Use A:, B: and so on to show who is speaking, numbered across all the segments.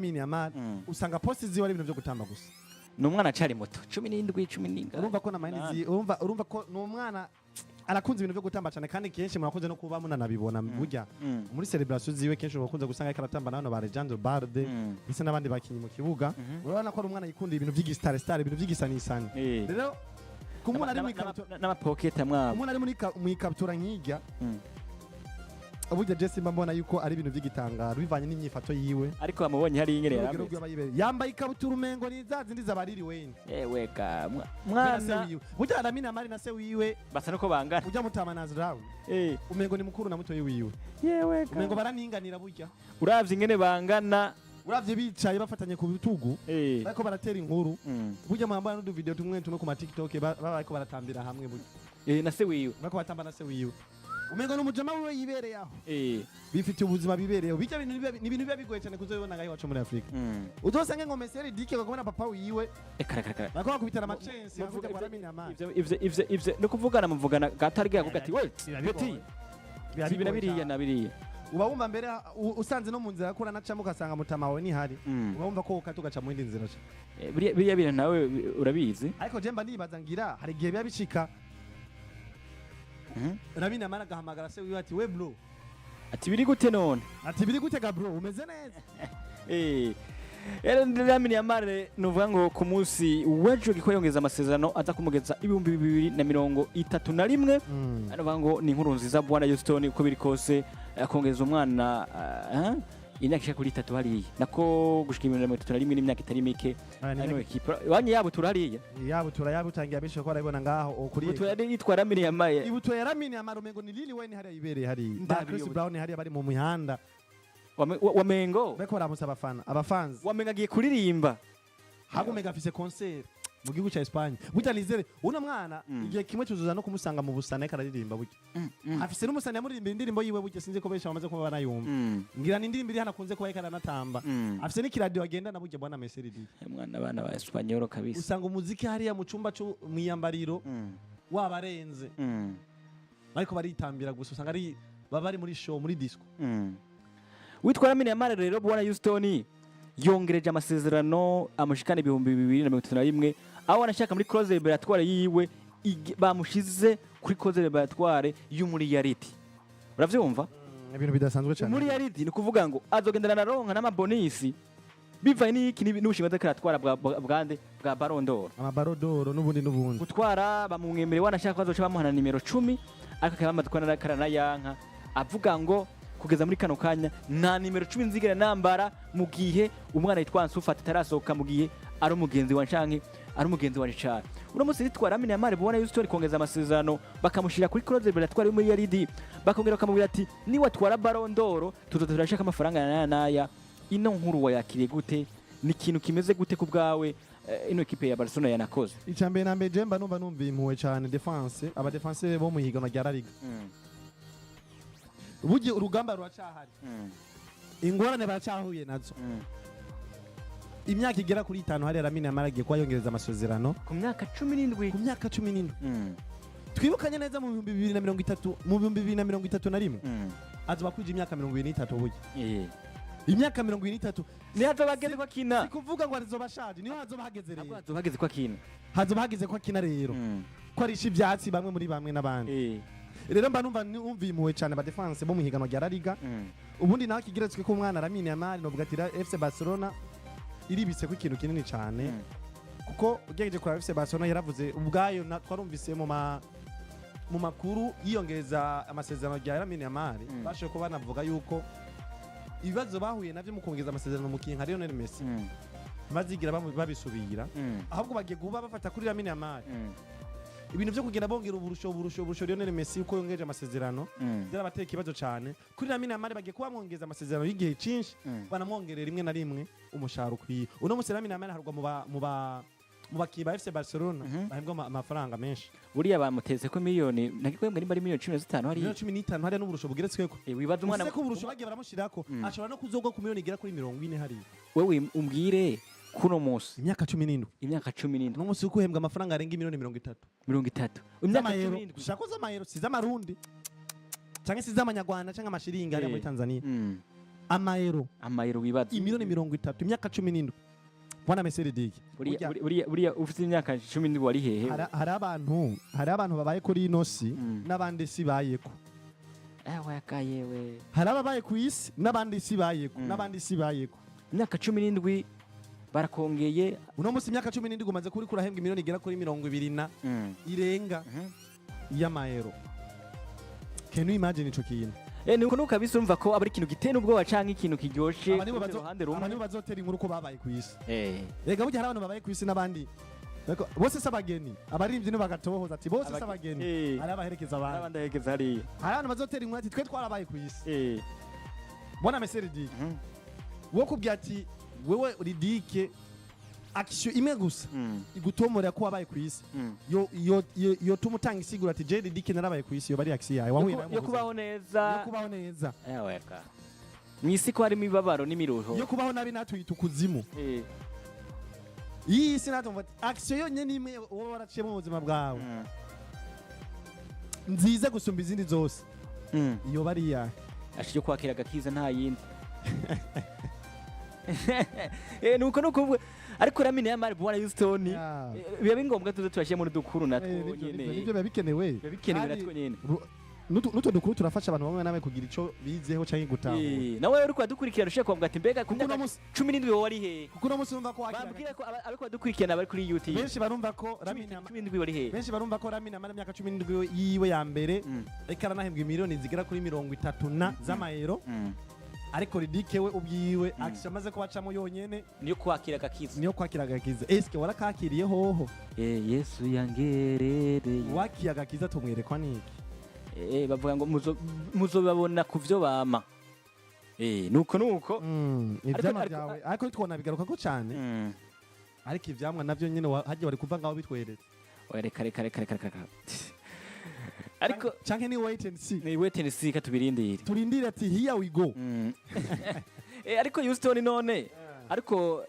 A: Yamal usanga post ziwe ari ibintu byo gutamba gusa.
B: Numwana acari muto 17 10.
A: Urumva ko na mayinizi urumva ko numwana arakunze ibintu byo gutamba cyane kandi kenshi murakunze no kuba munanabibona burya muri celebration ziwe kenshi bakunze gusanga karatamba nano ba Legend Barde ndetse nabandi bakinyi mu kibuga urabona ko ari umwana yikunda ibintu by'igistar ibintu by'igisanisani rero kumuna ari mu ikabutura
B: n'ama pocket amwa
A: umwana ari mu ikabutura nkijya burya Jesse mbona yuko ari ibintu by'igitangaro bivanye n'imyifato yiwe
B: ariko bamubonye hari ingere
A: yambaye ikabutura umengo ni zazindi zabariri wene
B: weka mwana
A: burya Lamine amari na se wiwe
B: basa nuko bangana
A: burya mutamanazi rawe umengo ni mukuru na muto wiwe
B: yeweka
A: umengo baraninganira burya
B: uravye ingene bangana
A: uravye bicaye bafatanye ku bitugu bariko baratera inkuru burya mwambara n'udu video tumwe ku ma TikTok bariko baratambira hamwe burya
B: na se wiwe
A: bariko batamba na se wiwe umengo n'umujama wiwe yibereye aho bifite ubuzima bibereyeho bijya ni ibintu biba bigoye cyane kuzobibona ngaho iwacu muri Afrika uzosange ngo Messi dike bagomba papa wiwe
B: ekara
A: bakora kubitana amachense bavuga kwa Lamine Yamal
B: ivyo no kuvugana muvugana gatari gakuga ati we peti bibira biriya na biriya
A: uba wumva mbere usanze no mu nzira yakura nacamo ugasanga mutama wawe ni hari uba wumva ko ukatugaca mu yindi nzira
B: biriya bintu nawe urabizi
A: ariko je mba nibaza ngira hari gihe biba bicika Lamine Yamal agahamagara se wiwe ati we bro
B: ati biri gute none
A: ati biri gute ga bro umeze neza
B: Lamine Yamal nuvuga ngo ku munsi w'ejo giko yongeza amasezerano aza kumugeza 2031 aravuga ngo ni inkuru nziza bwana Houston uko biri kose akongeza umwana imyaka kuri 3 hariya nako gushika 2031 n'imyaka itari mike ano ekipa wanyi yabo turariya
A: yabo tangiye bisho ko arabona ngaho okuri
B: buto yari yitwa Lamine Yamal
A: ibuto ya Lamine Yamal umengo ni Lili wene hariya ibereye hari Chris Brown hariya bari mu mihanda
B: wamengo
A: beko baramusa abafanzi
B: wamenga agiye kuririmba
A: hagumega afise concert mu gihugu ca Espagne burya nizere una mwana igihe kimwe tuzuza no kumusanga mu busana kararirimba burya afise n'umusana yamuririmba indirimbo yiwe burya sinzi ko benshi bamaze kuba banayumva ngira ni indirimbo iri hanakunze kuba yakaranatamba afise n'ikiradio agenda na burya bwana Messi
B: mwana abana ba Espanyol kabisa
A: usanga umuziki hariya mu cumba cyo mwiyambariro wabarenze ariko baritambira gusa usanga ari baba ari muri show muri disco
B: witwa Lamine Yamal rero bwana Houston yongereje amasezerano amushikana 2031 aho anashaka muri close laboratoire yiwe bamushize kuri close laboratoire y'umuri yariti uravyumva
A: ibintu bidasanzwe cyane
B: muri yariti ni kuvuga ngo azogendana na ronka n'amabonisi bivaye n'iki n'ubushinga bw'aratwara bwande bwa Ballon d'Or
A: Ballon d'Or n'ubundi
B: gutwara bamumwemere wanashaka bazoca bamuhana nimero 10 ariko akabamaze karana yanka avuga ngo kugeza muri kano kanya na nimero 10 nzigera nambara mu gihe umwana yitwa Nsufata tarasohoka mu gihe ari umugenzi wa Nshanke ari umugenzi wa Richard uno musi yitwa Lamine Yamal bubona Houston kongeza amasezerano bakamushira kuri close laboratoire muri yaridi bakongera bakamubwira ati ni watwara Ballon d'Or turashaka amafaranga naya ino nkuru wayakiriye gute ni ikintu kimeze gute ku bwawe ino equipe ya Barcelona yanakoze
A: icambe nambe jemba numva impuwe cyane defense aba defense bo muhigano rya La Liga bugiye urugamba ruracahari ingorane baracahuye nazo imyaka igera kuri 5 hari Lamine Yamal agiye kwayongereza amasezerano
B: ku myaka 17
A: twibukanye neza mu 2031 azoba kwije imyaka 23 buye imyaka 23
B: ni hazoba hageze ko akina
A: sikuvuga ngo azobashaje niho hazoba hageze rero
B: hazoba hageze ko akina
A: hazoba hageze ko akina rero ko ari ibyatsi bamwe muri bamwe n'abandi rero mba numva impuwe cyane ba defense bo muhigano rya La Liga ubundi naho kigeretswe ko umwana Lamine Yamal novuga ati FC Barcelona iribitse ko ikintu kinini cyane kuko ugejeje kwa FC Barcelona yaravuze ubwayo twarumvise mu makuru yiyongereza amasezerano rya Lamine Yamal bashoye ko banavuga yuko ibibazo bahuye navyo mu kongeza amasezerano mu kinka Lionel Messi bazigira babisubira ahubwo bagiye guba bafata kuri Lamine Yamal ibintu byo kugenda bongera uburusho Lionel Messi uko yongeje amasezerano byarabateye ikibazo cyane kuri Lamine Yamal bagiye kuba mwongeza amasezerano y'igihe cinshi banamwongerera rimwe na rimwe umushahara ukwiye uno musi Lamine Yamal harugwa mu bakiba FC Barcelona bahembwa amafaranga menshi
B: buriya bamuteze ko miliyoni nagikwembwa nimba ari miliyoni 15 hari
A: miliyoni 15 hari n'uburusho bugeretsweko
B: wibaza umwana
A: ko uburusho bagiye baramushirako ashobora no kuzogwa ku miliyoni igera kuri 40 hari
B: wewe umbwire kuno musi
A: imyaka
B: 17
A: no musi ukuhembwa amafaranga arenga miliyoni 30
B: imyaka
A: 17 ushaka za mayero siza marundi canke siza amanyarwanda canke amashiringi ari muri Tanzania
B: amayero wibaza
A: imiliyoni 30 imyaka 17 bwana Meseridiki
B: buriya ufite imyaka 17 wari hehe
A: hari abantu babaye kuri ino si n'abandi si bayeko
B: wakayewe
A: hari ababaye ku isi n'abandi si bayeko
B: imyaka 17 barakongeye
A: uno musi imyaka 17 gumaze kuri kurahembwa imiliyoni igera kuri 20 irenga y'amayero. Can you imagine ico kintu?
B: Nuko nukabisa urumva ko abari ikintu giteye ubwoba canke ikintu kiryoshe
A: ruhande rumwe abantu bazotera inkuru ko babaye ku isi. Rega burya hari abantu babaye ku isi n'abandi bose sabageni abarimvye n'abagatohoza ati bose sabageni ari abaherekeza abandi
B: abaherekeza hari
A: abantu bazotera inkuru ati twe twarabaye ku isi. Bona Meseridiki wo kubya ati wewe Ridike action imwe gusa igutomora ko wabaye ku isi yo tumutanga isigura ati je Ridike narabaye ku isi yo bari action yawe wahuye
B: yo kubaho neza weka mwisi ko harimo ibabaro n'imiruho
A: yo kubaho nabi natwita ukuzimu iyi isi natumva action yonye nimwe wowe waraciye mu buzima bwawe nziza gusumba izindi zose iyo bari ya
B: ashije kwakira gakiza nta yindi nuko nuko ariko Lamine Yamal bwana Houston biba bingombwa tuze turashiye muri dukuru natwo nyene
A: nivyo babikenewe
B: natwo nyene
A: nuto dukuru turafasha abantu bamwe nawe kugira ico bizeho canke gutaho
B: nawe uri kwadukurikira rushiye kuvuga ati mbega ku 17 wari he
A: kuko no musi urumva ko
B: bambwira ko abiko badukurikirana bari kuri YouTube
A: benshi barumva ko Lamine
B: 17 wari he
A: benshi barumva ko Lamine Yamal imyaka 17 yiwe ya mbere reka aranahembwa imiliyoni zigera kuri 30 z'amayero ariko Ridike we ubyiwe action amaze kubacamo yonyene
B: niyo kwakira gakiza
A: eske warakakiriye hoho
B: Yesu yangerere
A: wakiya gakiza tumwerekwa niki
B: bavuga ngo muzobabona kuvyo bama nuko
A: ivyama byawe ariko twona bigaruka ko cyane ariko ivyamwa navyo nyene haje bari kuva ngaho bitweretse
B: reka ariko
A: canke ni wait and see
B: katubirindire
A: turindire ati here we go
B: ariko Houston none ariko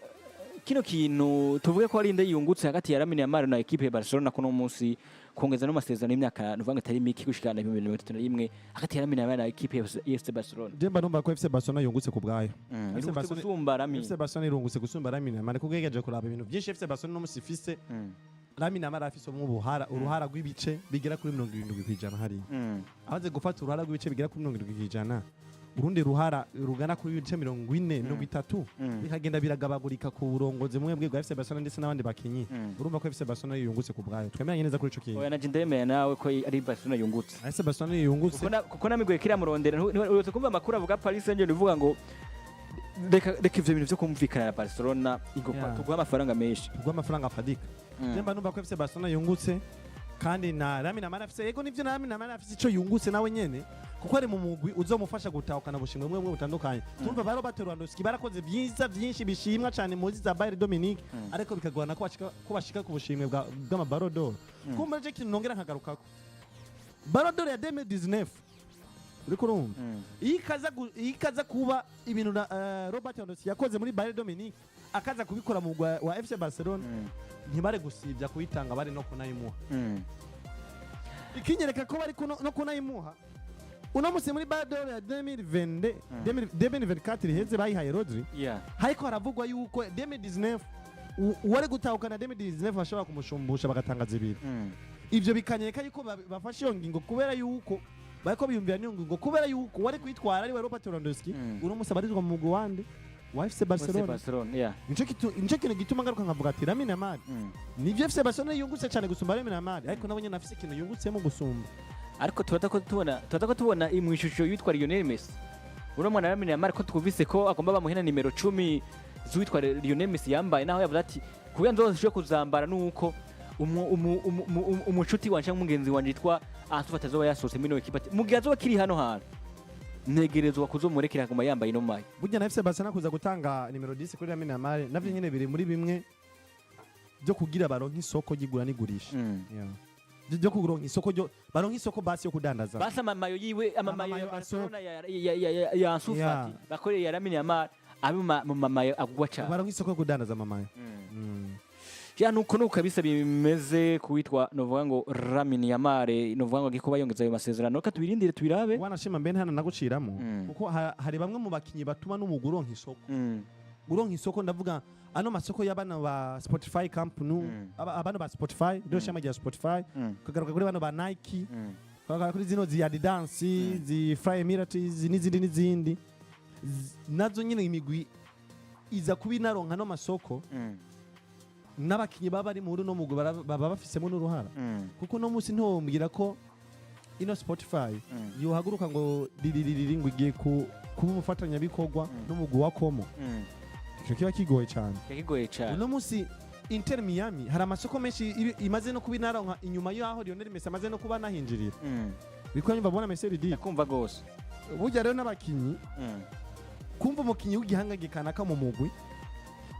B: kino kintu tuvuge ko ari inde yungutse hagati ya Lamine Yamal na equipe ya Barcelona kuno munsi kongeza no masezerano y'imyaka nuvanga atari miki gushikana 2031 hagati ya Lamine Yamal na equipe ya FC Barcelona
A: Demba numva ko FC Barcelona yungutse ku bwayo
B: FC
A: Barcelona irungutse gusumba Lamine Yamal kugegeje kuraba ibintu byinshi FC Barcelona no musifise Lamine Yamal afise uruhara rw'ibice bigera kuri 70% hari abaze gufata uruhara rw'ibice bigera kuri 70% urundi ruhara rugana kuri 40-30 bikagenda biragabagurika ku burongozi mwe bwa FC Barcelona ndetse n'abandi bakinyi urumva ko FC Barcelona yungutse ku bwayo twemeranye neza kuri ico kintu
B: oya naje ndemeye nawe ko ari Barcelona yungutse
A: FC Barcelona yungutse
B: kuko namigoye kiriya murondera uretse kumva amakuru avuga Paris Saint-Germain uvuga ngo reka ivyo bintu vyo kumvikana na Barcelona tuguha amafaranga menshi
A: afadika Demba numva ko FC Barcelona yungutse kandi na Lamine Yamal afise yego nivyo Lamine Yamal afise ico yungutse nawe nyene kuko ari mu mugwi uzomufasha gutahukana bushimwe mwe butandukanye tumva baro bateruandoski barakoze byinshi bishimwa cyane muzi za Bayern Dominique ariko bikagwana ko bashika ku bushimwe bwa Ballon d'Or kumbe je kintu nongera nkagarukako Ballon d'Or ya 2019 uriko urumva ikaza kuba ibintu Robert Lewandowski yakoze muri Bayern Dominique akaza kubikora mu wa FC Barcelona ntibare gusibya kuyitanga bari no kunayimuha ikinyereka ko bari no kunayimuha uno musi muri Ballon d'Or ya 2024 heze bayihaye Rodri hariko haravugwa yuko 2019 uwari gutahukana 2019 bashobora kumushumbusha bagatanga zibiri ivyo bikanyereka yuko bafashe iyo ngingo kubera yuko bariko biyumvira niyo ngingo kubera yuko wari kwitwara ari we Robert Lewandowski uno musi abarizwa mu mugwi wande wa FC Barcelona nico kintu gituma ngaruka nkavuga ati Lamine Yamal nivyo FC Barcelona yungutse cyane gusumba Lamine Yamal ariko nabo nyene afise ikintu yungutsemo gusumba
B: ariko turatako tubona imwishusho yitwa Lionel Messi uramwana Lamine Yamal ko twumvise ko agomba bamuhena nimero 10 z'uwitwa Lionel Messi yambaye naho yavuze ati kugira nzoshobye kuzambara nuko umucuti wanje mugenzi wanje yitwa Ansu azoba yasose mino ekipa mugihe azoba kiri hano hantu ntegerezwa kuzomurekera kuguma yambaye ino mayi
A: burya na FC Barcelona kuza gutanga nimero 10 kuri Lamine Yamal navyo nyene biri muri bimwe byo kugira baronka isoko gigura nigurisha byo kuronka isoko baronka isoko basi yo kudandaza
B: basi amamayo yiwe amamayo ya Barcelona ya Ansu Fati bakoreye ya Lamine Yamal abi mu mamayo agugwa cyane
A: baronka isoko kudandaza amamayo
B: ja nuko kabisa bimeze kuwitwa novuga ngo Lamine Yamal novuga ngo agikuba yongeza ayo masezerano katubirindire tubirabe
A: wanashima mbe hana naguciramo kuko hari bamwe mu bakinyi batuma n'umuguru onka isoko uronka isoko ndavuga ano masoko y'abana ba Spotify company abana ba Spotify ryo shama rya Spotify kagaruka kuri bano ba Nike kagaruka kuri zino zi Adidas zi Fly Emirates n'izindi nazo nyine imigwi iza kubinaronka no masoko n'abakinyi baba ari muri no mugo baba bafisemo n'uruhara kuko no musi ntombwira ko ino Spotify yohaguruka ngo diriri ngo igiye kuba umufatanya bikorwa n'umugo wa Komo cyo kiba kigoye cyane uno musi Inter Miami hari amasoko menshi imaze no kubinaronka inyuma yaho Lionel Messi amaze no kuba nahinjirira biko nyumva bona Messi ridi
B: yakumva gose
A: burya rero n'abakinyi kumva umukinyi w'igihangagikana ka mu mugwi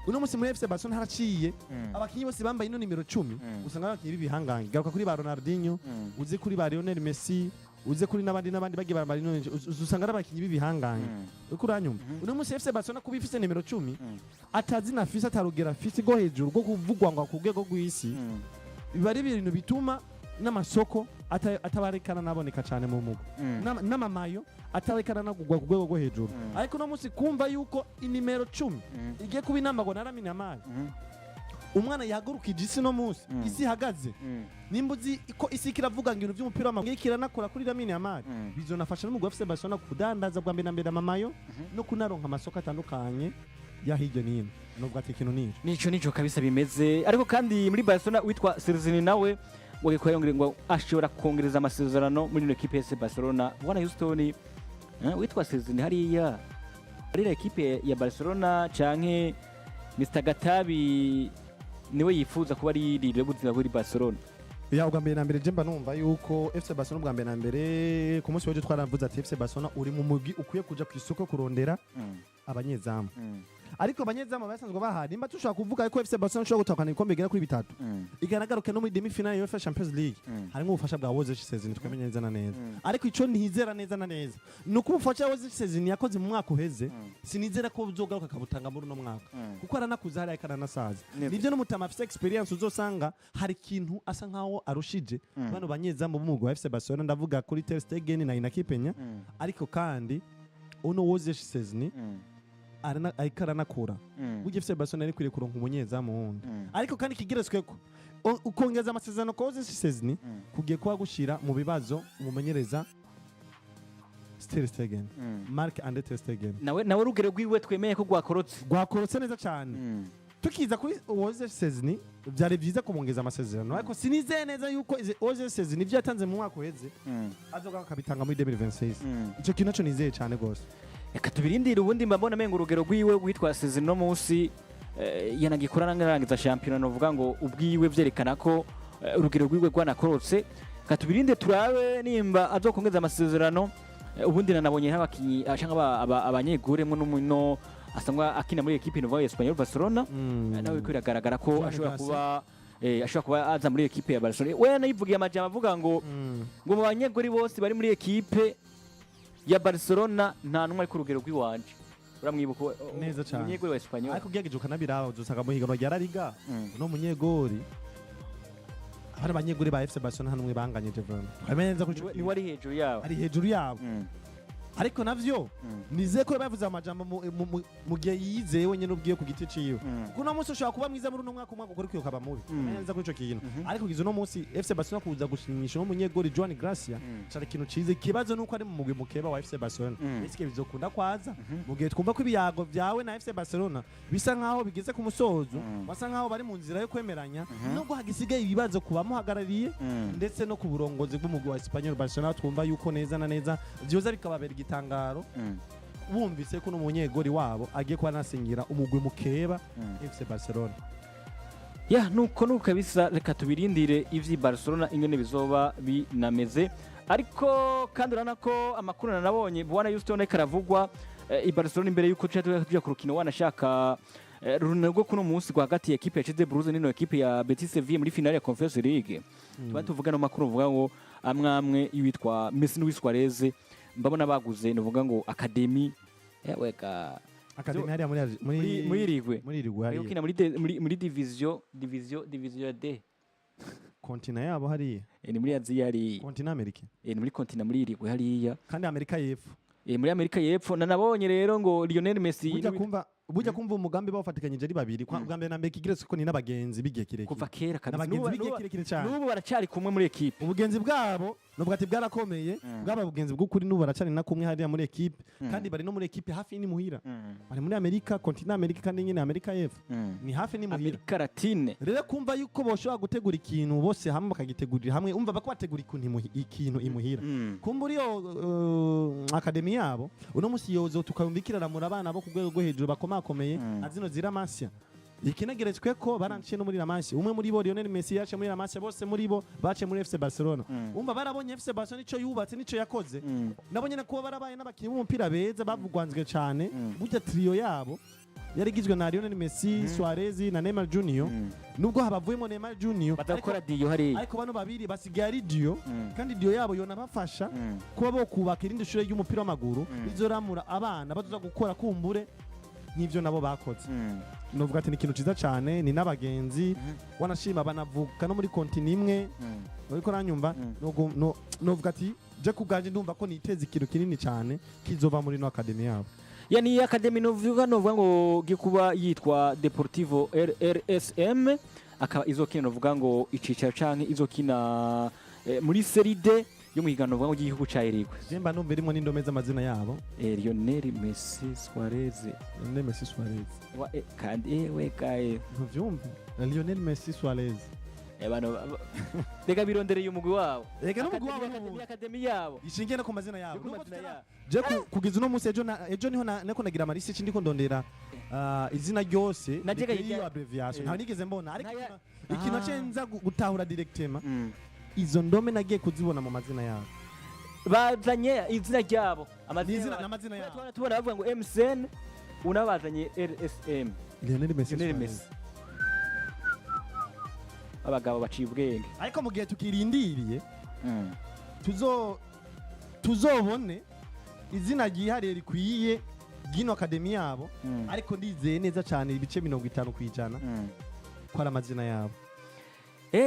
A: uno musi muri FC Barcelona haraciye abakinyi bose bambaye ino nimero 10 usanga abakinyi b'ibihangange garuka kuri ba Ronaldinho uze kuri ba Lionel Messi uze kuri n'abandi bagiye bambara ino usanga abakinyi b'ibihangange uko uranyumva uno musi FC Barcelona kuba ifise nimero 10 atazi na fisa atarugera fisi go hejuru go kuvugwa ngo kugego gw'isi biba ari ibintu bituma n'amasoko atabarekana naboneka cyane mu mugo n'amamayo atarekana nagugwa ku rwego rwo hejuru ariko no musi kumva yuko inimero 10 igiye kuba inamba ngo naramenya amali umwana yahagurukije isi no musi isi hagaze nimbuzi ko isi kiravuga ngo ibintu by'umupira w'amaguru kiranakora kuri Lamine Yamal bizonafasha n'umugwi wa FC Barcelona kudandaza bwa mbere na mbere amamayo no kunaronka amasoko atandukanye ya hirya n'ino nubwo atekino
B: nico kabisa bimeze ariko kandi muri Barcelona witwa Serzini nawe wagikoye ngo ashobora kongereza amasezerano muri ino equipe ya Barcelona bwana Houston witwa Serzini hariya ari equipe ya Barcelona canke Mr Gatabi niwe yifuza kuba ari lire buzima buri Barcelona
A: ya ugambere na mbere jemba numva yuko FC Barcelona ugambere na mbere ku munsi w'ejo twaravuze ati FC Barcelona uri mu mugwi ukwiye kuja ku isoko kurondera abanyezamu ariko abanyezamu basanzwe bahari nimba tushaka kuvuga ko FC Barcelona ishobora gutahukana ibikombe bigera kuri 3 igaragaruka no muri demi final ya UEFA Champions League harimo ubufasha bwa Woze Sezini twamenye neza na neza ariko ico ntizera neza na neza nuko ubufasha Woze Sezini yakoze mu mwaka uheze sinizera ko uzogaruka kabutanga muri no mwaka kuko aranakuza hari akananasaza nivyo no mutama afite experience uzosanga hari kintu asa nkaho arushije bano banyezamu b'umugwi wa FC Barcelona ndavuga kuri Ter Stegen na Inakipenya ariko kandi uno Woze Sezini aikaranakura uje FC Barcelona ari kwiriye kuronka umunyezamu wundi ariko kandi kigeretsweko ukongeza amasezerano ko Woze Sezini kugiye kwa gushira mu bibazo umumenyereza Ter Stegen Mark and Ter Stegen
B: nawe rugero rwiwe twemeye ko
A: gwakorotse neza cyane tukiza kuri Woze Sezini byari byiza kumongeza amasezerano ariko sinizeye neza yuko Woze Sezini ibyo yatanze mu mwaka uheze azoga kabitanga muri 2026 ico kintu cyo nizeye cyane gose
B: reka tubirindire ubundi mbabona mengo urugero rwiwe witwa Sezini no munsi yanagikora nangirangiza shampiyona novuga ngo ubwiwe vyerekana ko urugero rwiwe rwanakorotse katubirinde turabe nimba azokongeza amasezerano ubundi nanabonye n'abakinyi ashanga abanyeguremwe n'umuno asangwa akina muri equipe Nova Espanyol Barcelona nawe kwiragaragara ko ashobora kuba aza muri equipe ya Barcelona we nayivugiye amajambo avuga ngo mu banyeguri bose bari muri equipe ya Barcelona nta numwe ku rugero rw'iwanje uramwibuka
A: neza cyane
B: umunyeguri wa Espanyol
A: ariko byageje ukanabiraho uzosanga mu higanwa rya La Liga no munyegori abari abanyeguri ba FC Barcelona hano mwe banganyije vraiment twamenyeza ko
B: ni wari hejuru yabo
A: ari hejuru yabo ariko navyo nize ko bavuze amajambo mu gihe yizewe wenyine ubwiye ku giti ciwe kuno munsi ushaka kuba mwiza muri no mwaka ukora kwiyo kaba mubi neza ko ico kintu ariko gizo no munsi FC Barcelona kuza gushimisha no munyegori Joan Gracia cyari kintu cize kibazo nuko ari mu mugwi mukeba wa FC Barcelona ese bizokunda kwaza mu gihe twumva ko ibiyago byawe na FC Barcelona bisa nkaho bigeze ku musozo basa nkaho bari mu nzira yo kwemeranya nubwo hagisigaye ibibazo kubamo hagarariye ndetse no ku burongozi bw'umugwi wa Espanyol Barcelona twumva yuko neza na neza byoza bikababera igitangaro bumvise ko n'umunyegori wabo agiye kuba nasingira umugwi mukeba FC Barcelona
B: nuko kabisa reka tubirindire ivyi Barcelona ingene bizoba binameze ariko kandi urana ko amakuru nanabonye bwana Houston karavugwa i Barcelona imbere yuko tujya ku rukino wanashaka runarwo kuno munsi kwa hagati ya equipe ya AkezaBurundi n'ino equipe ya Betis Sevilla muri finale ya Conference League tuvuga no makuru uvuga ngo amwamwe yitwa Messi Luis Suarez mbabona baguze nuvuga ngo academy weka
A: Academy hariya muri
B: Ligwe
A: hariya
B: ukina muri division D
A: continent yabo hariya
B: ni muri Aziya hariya
A: continent Amerika
B: ni muri continent muri Ligwe hariya
A: kandi Amerika y'Epfo
B: muri Amerika y'Epfo nanabonye rero ngo Lionel Messi
A: bujya kumva umugambi bafatikanyije ari babiri bwa mbere na mbere kigeretse ko ni n'abagenzi bigiye kirekire
B: kuva kera kabisa
A: n'abagenzi bigiye kirekire cyane
B: n'ubu baracari kumwe muri equipe
A: ubugenzi bwabo nubwo ati bwarakomeye bwaba bugenzi bw'ukuri n'ubu baracari na kumwe hariya muri equipe kandi bari no muri equipe hafi ni muhira bari muri Amerika continent Amerika kandi nyine Amerika y'Epfo ni hafi ni muhira
B: Amerika Latine
A: rero kumva yuko boshobora gutegura ikintu bose hamwe bakagitegurira hamwe umva bako bategura ikintu imuhira kumva uriyo academy yabo uno musi yozo tukayumbikira muri abana bo ku rwego rwo hejuru bakomakomeye azino ziramasya ikinageretswe ko baranciye no muri Lamasya umwe muri bo Lionel Messi yace muri Lamasya bose muri bo bace muri FC Barcelona umva barabonye FC Barcelona ico yubatse nico yakoze nabonye na kuba barabaye n'abakinyi b'umupira beza bavugwanzwe cyane burya trio yabo yarigizwe na Lionel Messi Suarez na Neymar Junior nubwo habavuyemo Neymar Junior
B: badakora dio hari
A: ariko bano babiri basigaye ari dio kandi dio yabo yona bafasha kuba bo kubaka irindi shure y'umupira w'amaguru bizoramura abana bazoza gukora kumbure nk'ivyo nabo bakoze novuga ati ni ikintu ciza cyane ni n'abagenzi wanashima banavuka no muri continent imwe ariko nanyumva novuga ati je kubganje ndumva ko niteze ikintu kinini cyane kizova muri no academy yabo
B: yani academy novuga ngo gikuba yitwa Deportivo RSM akaba izokina novuga ngo icicaro canke izokina muri Serie D yo muhigano vuga ngo gihugu ca Irigwe
A: Jemba numva irimo n'indome z'amazina yabo
B: Lionel Messi Suarez kandi we kae
A: ntuvyumva Lionel Messi Suarez
B: bano dega birondereye umugwi wabo
A: ega n'umugwi wabo
B: academy yabo
A: ishingiye no ku mazina yabo je kugiza uno musi ejo niho nako nagira amarisi ndiko ndondera izina ryose iyo abbreviation nta nigeze mbona ariko ikintu cenza gutahura directement izo ndome nagiye kuzibona mu mazina yabo
B: bazanye izina ryabo
A: amazina yabo
B: tubona bavuga ngo MSN unabazanye RSM
A: Lionel Messi
B: abagabo baciye ubwenge
A: ariko mu gihe tukirindiriye tuzobone izina ryihariye rikwiye gino academy yabo ariko ndizeye neza cyane ibice 50% ko ari amazina yabo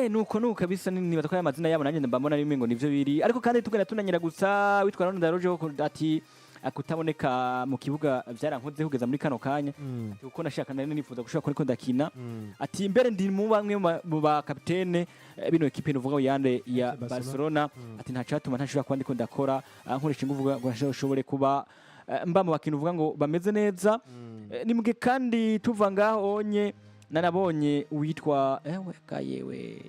B: nuko kabisa ni batwaye amazina yabo nanjye mbambona rimwe ngo nivyo biri ariko kandi tugenda tunanyira gusa witwa Ronald Rojo ati akutaboneka mu kibuga byarankoze kugeza muri kano kanya kuko nashaka nari nifuza gushaka ko ndakina ati mbere ndi mu bamwe mu ba capitaine bino equipe nuvuga yande ya Barcelona ati nta cyatuma ntashobora kuba ndiko ndakora nkoresha inguvuga ngo nashobore kuba mba mu bakintu uvuga ngo bameze neza nimuge kandi tuva ngaho onye nanabonye witwa kayewe